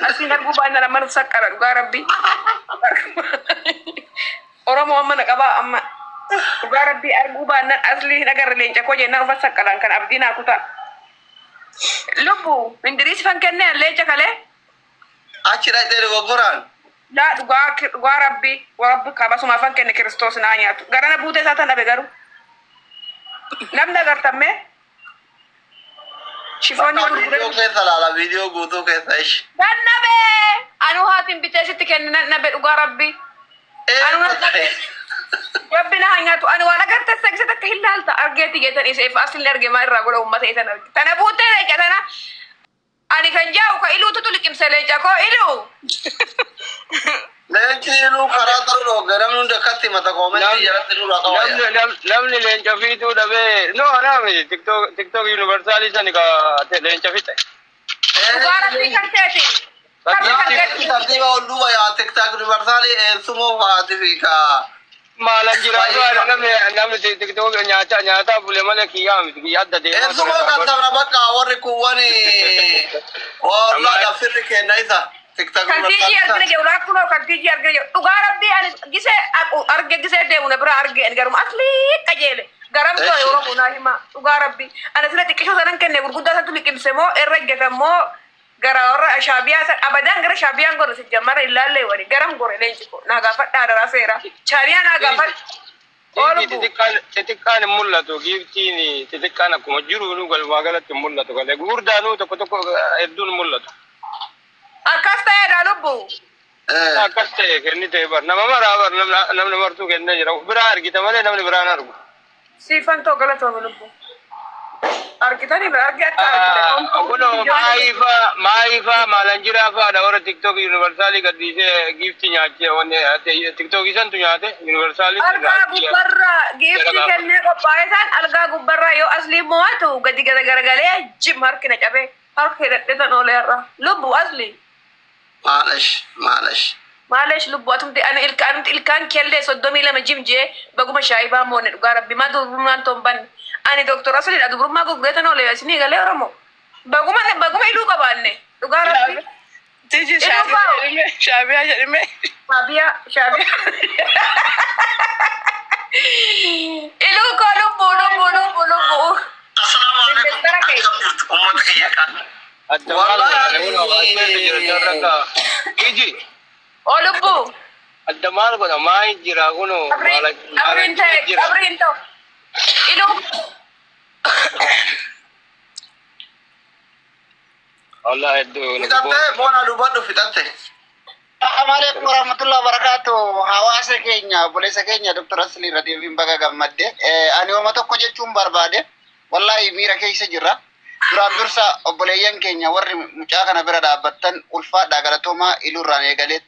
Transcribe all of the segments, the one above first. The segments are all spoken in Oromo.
Asli nak gubah na naman sakara Rabbi. Orang mau mana kaba amma Rabbi argubah na asli nagar lenca ko je na fa sakara kan abdina aku tak. Lubu mendiris fan kenne lenca kale. Achira dere gogoran. La gua Rabbi kaba suma fan kenne Kristos na nyatu. Garana bute satan abe garu. Namna gartamme Shifoni video kesa la video gutu kesa ish. Dan nabe anu hatim bitasi tiken nabe uga Rabbi. Anu Rabbi na hanya tu anu wala garta sagsa tak hilal ta argeti getan is if asli arge ma irra gola ummat etan tanabute re katana ani kan jauh ka ilu tutulikim seleja ko ilu. Lenci lu karatar lo garam nu dekati mata komen di jalan tiru la kawaya. Namni lenca fitu dabe no nami TikTok universalis ani ka lenca fit. Uga Rabbi kan teti. Tadi mau lu ya TikTok universali sumo fatifika. Malan jira namni TikTok nyata boleh mana kiyam yadda de. Sumo kan sabra kawar kuwani. Wallah da firke naisa. Kantiji argene je urak kuno kantiji argene uga Rabbi ani gise arge gise de una bra arge en garum asli kajele garam to euro kuna hima uga Rabbi ana sila tikisho sanan kenne gurgudda sa tulikim semo erregeta mo gara ora shabiya sa abadan gara shabiya ngoro se jamara ilalle wari garam gore lenci ko na ga fadda da rafera chariya na ga fad titikkan mulla to gifti ni titikkan kuma juru nu gal magalat mulla to gal gurda nu to edun mulla to akasta ya dalubu akasta kenni te bar nama marabar namna martu kenne jira birar kita mane namni birar argu sifan to galat ho lubu arkitani birar ge atta uno maifa malanjira fa da ora TikTok universali gadise gift nyache onne TikTok isan tu nyate universali alga gubarra gift kenne ko paisan alga gubarra yo asli moatu gadi gara gale jim har kina chabe har khirate tan olera lubu asli معلش لبواتهم دي انا الكان كله صدومي لما جيمجي بقوم شايبه مون ربي ما دو ما انتم بن انا دكتور اصلي ادبر ما قلت انا ولا ياسني قال لي رمو بقوم يلو كباني ربي تيجي شابيه الو كلو بولو السلام عليكم امتك يا كان Olubu. Adamar ko na mai jira kuno. Abrinto. Ilu. Allah itu. Fitate bona dubatu fitate. Assalamualaikum warahmatullahi wabarakatuh. Hawaasa keenya bolesa keenya Dr. Asli Radio Bimbaga gammadde. Ani wama tokko jechuun barbaade. Wallahi miira keessa jirra. Duraan dursa obboleeyyan keenya warri mucaa kana bira dhaabbattan ulfaadhaa galatoomaa iluurraan eegalee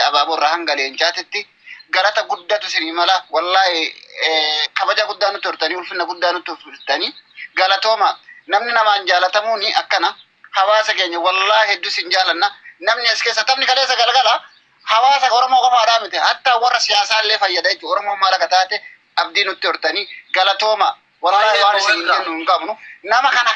abaaboorraa hanga leencaatitti galata guddatu isinii mala wallahi kabaja guddaa nutti hortanii ulfinna guddaa nutti hortanii galatooma namni namaan jaalatamuuni akkana hawaasa keenya wallahi hedduu isin jaalanna namni as keessa taphni kaleessa galgala hawaasa Oromoo qofaadhaa miti hatta warra siyaasaa illee fayyada jechuudha Oromoo maal akka taate abdii nutti hortanii galatooma wallahi waan isin kennu hin qabnu nama kana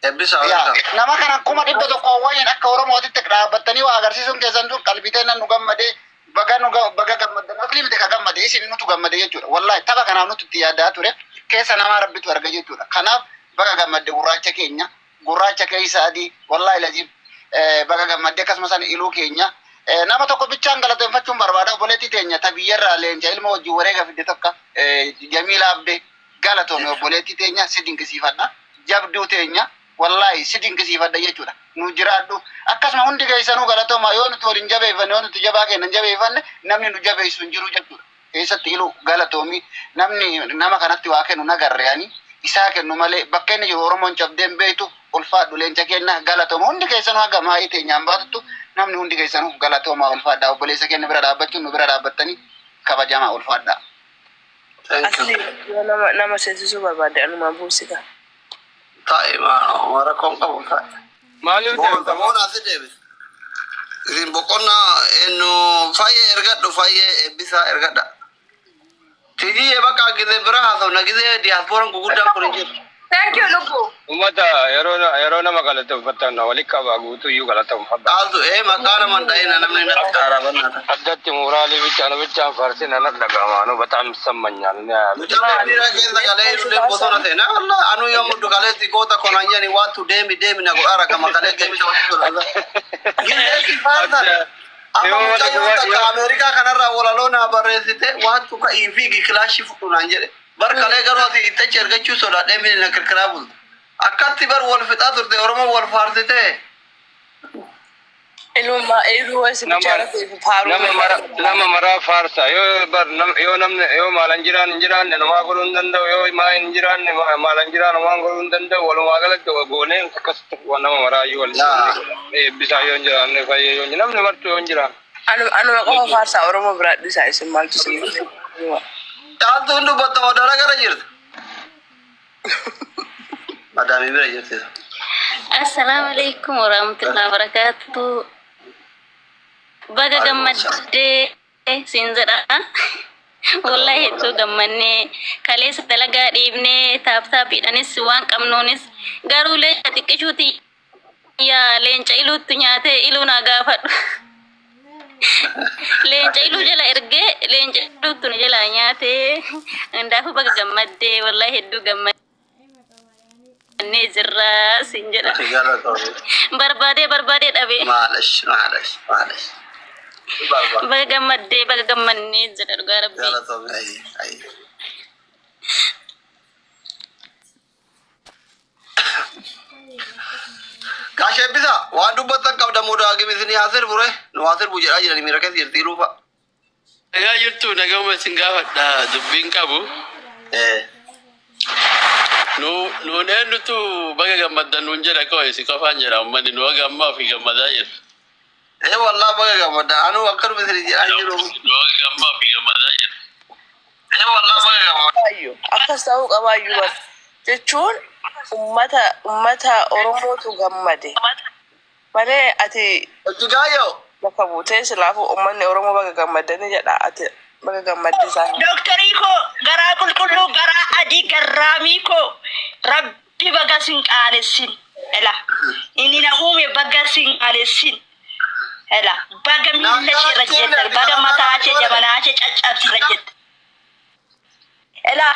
nama kana akkuma dhibba tokko wayyan akka Oromootitti dhaabbattanii waa agarsiisuun keessan dur qalbiiteen nu gammade baga gammadan asli miti ka gammade isin nutu gammade jechuudha wallahi tapha kanaaf nuti itti yaaddaa ture keessa nama rabbitu arga jechuudha kanaaf baga gammadde gurraacha keessa adii wallahi lazim baga gammadde akkasumas iluu keenya nama tokko bichaan galateeffachuun barbaada obboleettii teenya tabiyyarraa leenca ilma wajjin wareega fidde tokko Jamiila Abdee galatoome obboleettii teenya si dinqisiifadha jabduu teenya wallahi si dinqisiifadha jechuudha nu jiraadhu akkasuma hundi keessanuu galatooma yoo nuti waliin jabeeffanne yoo nuti jabaa kennan jabeeffanne namni nu jabeessu hin jiru jechuudha keessatti iluu galatoomi namni nama kanatti waa kennu nagarreani isaa kennu malee bakka inni jiru Oromoon cabdeen beektu ulfaadhu leenca kenna galatooma hundi keessanuu haga maayii teenyaan baatuttu namni hundi keessanuu galatooma ulfaadha obboleessa kenna bira dhaabbachuun nu bira dhaabbattanii kabajamaa ulfaadha. Asli nama seensisuu barbaade anuma buusita. طيب ما راكم قبل مالي مو ناس ديفيد isin boqonna enu faye ergadhu faye bisa ergadha tiji bakka gide bira haso na gide diaspora guguddan kun jiru. Thank you, Lubu. Umata yerona magalata fatana walika bagutu yu galata mfadda. Aldo makana man dayna namni nakara banata. Addatti murali bicha farsi na daga manu batam sammanya ne. Mujamma dira kesa gale ilu bosona tena Allah anu yamu dugale ti kota konanya ni watu demi na goara kama kale demi to wala. Gile ki fasa. Amma mujamma Amerika kanarra wala lona baresite watu ka ifigi clash futu nanjere. bar kale garoti itta chergachu soda demi na kirkrabul akatti bar wal fitatur de oromo wal farsite Elu wasi bicara faru nama mara farsa yo namne yo malanjiran ne ma gurun danda yo ma injiran ne malanjiran ma gurun danda wal magala to gone kas wana mara yo wal bisa yo injiran ne fay yo namne marto yo injiran anu ko farsa oromo brad bisa isim maltu sim Tanto ndu batta modala gara jirta. Madami bira jirta. Assalamualaikum warahmatullahi wabarakatuh. Baga gammadde sinzada. Wallahi to gammanne kale sa talaga dibne tap idanis wan kamnonis garule tikishuti ya lenca ilutu nyate iluna gafad. Lenca ilu jala erge lenca ilu tun jala nyate ndafu baga gammadde wallahi heddu gammadde nezra sinjara barbade dabe Malash baga gammanne zara garabbi yalla to ay Kashe bisa wadu batan kabda moda agemi sini asir bure no asir bujira jira ni mirake sirti lupa Naga yurtu naga masingawa da dubbin kabu no ne lutu baga gamadda nunjera ko isi ko fanjera mani no gamma fi gamada yir wallahi baga gamadda anu akkar misri jira jiro no gamma fi gamada yir wallahi baga gamadda ayo akasau qabayu bas jechun ummata oromotu gammade male ati jigayo baka bute silafu ummanne oromo baga gammade ne jada ati baga gammade sa Dokter iko gara kulkulu gara adi garami ko rabbi baga sin qaresin ela ini na ume baga sin qaresin ela baga minna shi rajjetal baga mata ce jamana ce caccati rajjet ela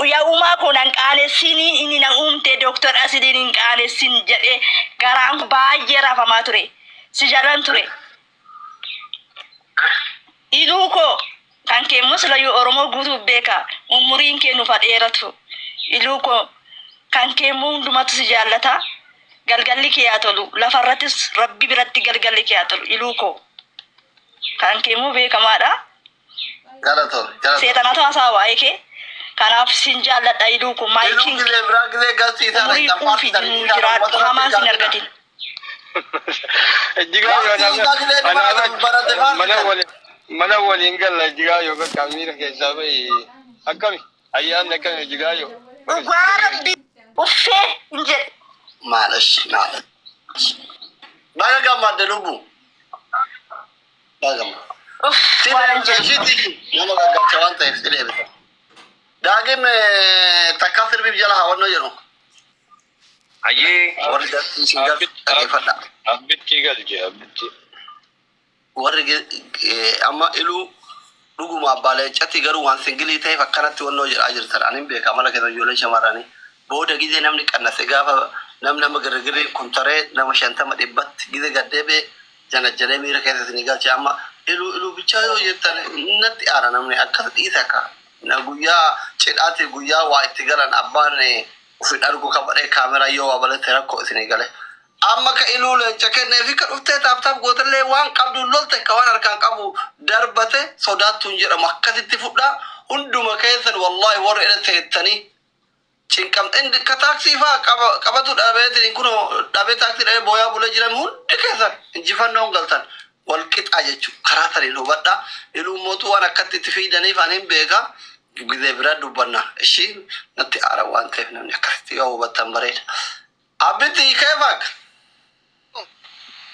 ya uma ko nan qaresin ini na umte doktor asidin qaresin jade gara baayera famature si jaranture iluko kanke musla yu oromo gudu beka umurin ke nu faderatu iluko kanke mundu matu sijallata galgalli ke atolu la faratis rabbi biratti galgalli ke atolu iluko kanke mu be kamada galato setana to asawa eke kanaf sinjallata iluko maiking gile bragile gasti ta muri kufi jirat haman sinergatin mana wali ingalla jigayo ko kamira ke sabai akami ayyan nakam jigayo Rabbi uffe inje malash baga gamadda lubu baga nama gaga chawanta isile beta dagin takasir bi jala hawanno jeno aye warga singal fada abit kigal je abit warga amma ilu duguma bale chati garu wan singili tay fakkanati wonno ajir taranin be kamala ke jole shamarani boda gide namni kannase gafa namna magargire kuntare nama shanta madibbat gide gadebe jana jale mira ke sinigal chama ilu bichayo yetane natti ara namni akati isaka na guya chedate guya wa itigalan abane ufidargo kabare kamera yo wabale terako sinigale amma ka ilule chakene fikar ufte tap gotale wan qabdu lolte kawan arkan qabu darbate sodatu njira makkati tifudda unduma kaysan wallahi war ila taytani cinkam end ka taxi fa qabatu dabete kuno dabe taxi dabe boya bula jiram hundi kaysan jifanno galtan wal kit ajechu karatari no badda ilu motu wana katti tifidani fanin bega gize bradu banna eshi nati ara wan tefna yakati yo batambarel abiti kayfak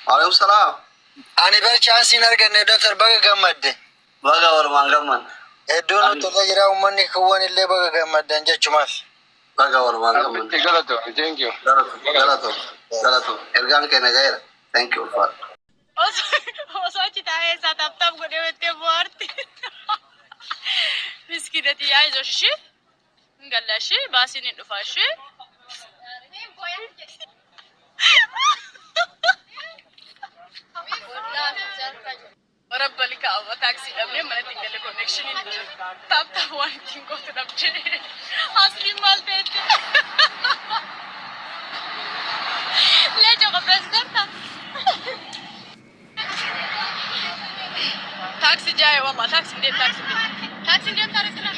عليكم السلام Ani bar chance arganne Dr. Baga Gammadde. Baga walumaan gamman. Hedduun tola jira uummanni kuwwan illee baga gammaddan jechumaaf. Baga walumaan gamman. Galato, thank you. Galatu. Ergaan keenya gaheera. Thank you ulfaadha. Osoo achi taa'ee isaa taptaaf godhee wettee bohaarti. Miskiinati yaa izoo ishee hin galla ishee baasiin hin dhufa ishee. Rabbalika awwa taaksii dhabnee mana ittiin galle konneekshiniin hin jiru. Taptaaf waan ittiin gootu dhabdee asliin maal ta'etti. Leenca qopheessu darta. Taksi jaya wallah, taksi dem. Taksi dem tarik sana.